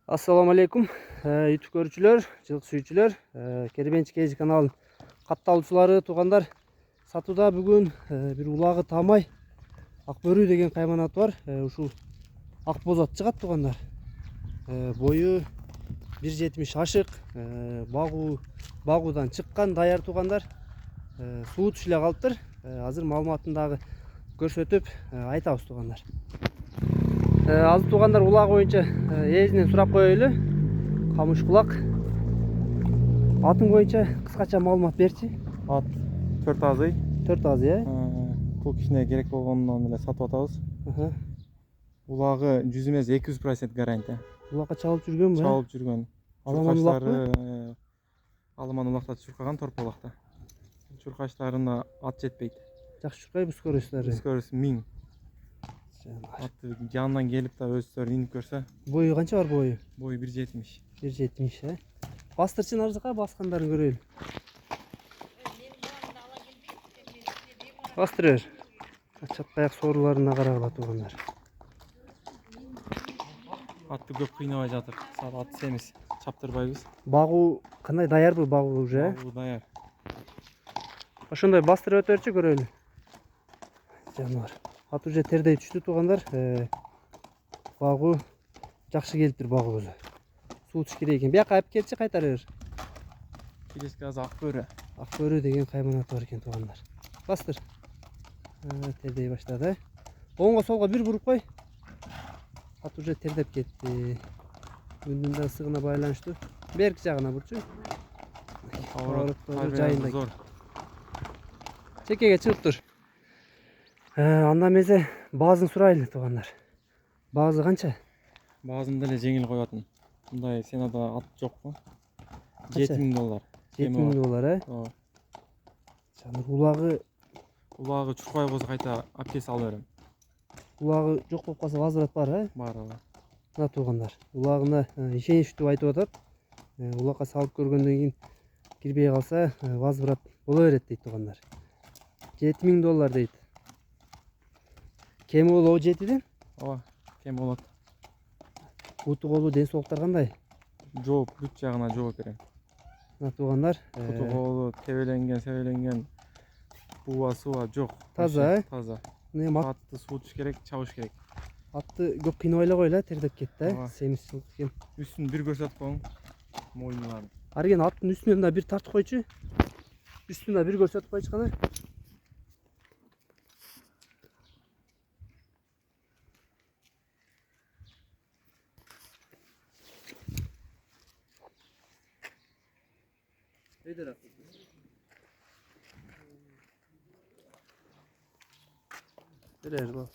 Assalamu alaikum YouTube görүүчүлөр, жылкы сүйүүчүлөр, Кербенчи Кези каналынын катталуучулары, туугандар. Сатууда бүгүн бир улагы таамай ак бөрү деген кайманат бар. Ушул ак боз ат чыгат, туугандар. Бою 1.70 ашык, багуудан чыккан даяр, туугандар. Суутуш эле калыптыр. Азыр маалыматын дагы көрсөтүп айтабыз, туугандар. Азыр туугандар улагы боюнча ээсинен сурап коелу. Камыш кулак. Атың боюнча кыскача маалымат берчи. Ат 4 азый. 4 азый, Пул кишине керек болгондон эле сатып атабыз. Улагы 100 эмес 200% гарантия. Улакка чалып жүргөнбү? Чалып жүргөн. Аламан улакпы? Аламан улакта чуркаган торполакта. Чуркачтарына ат жетпейт. Жакшы чуркайбы, скоростьтары? Скорость 1000. Атты жанынан келип да өзүлөрү инип көрсө. Бою канча бар бою? Бою 1.70. 1.70, Бастырчы нарзыкка баскандарын көрөлү. Бастырыр. Чапкаяк сооруларына карагыла, туугандар. Атты көп кыйнабай жатып, ат семиз чаптырбайбыз. Багуу кандай, даярбы багуу уже? Багуу даяр. Ошондой бастырып өтөрчү, көрөлү. Жаныбар. Ат уже тердей түштү, туугандар. Багуу жакшы келиптир, багуусу. Суутуш керек экен. Бияка алып келчи, кайтарыр. Келеске азыр ак бөрү. Ак бөрү деген кайманат бар экен, туугандар. Бастыр. Тердей баштады. Оңго солго бир буруп кой. Ат уже тердеп кетти. Күндүн да ысыгына байланыштуу. Берки жагына бурчу. Авыраттары жайында зор. Чекеге чыгып тур. Андан мезе баазын сурайлы, туугандар. Баазы канча? Баазын деле жеңил коётун. Мындай сенада ат жокпу? $7000. $7000, Ооба. Жаныр Улагы чуркай болсо кайта алып кесе ала берем. улагы жок болуп калса возврат бар, Бар, ооба. Мына туугандар. Улагына ишеничтүү айтып атат. Улакка салып көргөндөн кийин кирбей калса, возврат боло берет дейт, туугандар. $7000 дейт. Кеми болобу жетиден? Ооба, кем болот. Буту колу, ден соолуктар кандай? Жооп, бүт жагына жооп берем. Мына туугандар, Буту колу себеленген, бууа жок. Таза, Таза. Атты суутуш керек, чабыш керек. Атты көп кыйнабай эле койгула, тердеп кетти, Ооба. Семиз жылкы экен. Үстүн бир көрсөтүп коюң. Мойнуларын. Арген аттын үстүнөн да бир тартып койчу. Үстүн да бир көрсөтүп койчу кана. Берер бул.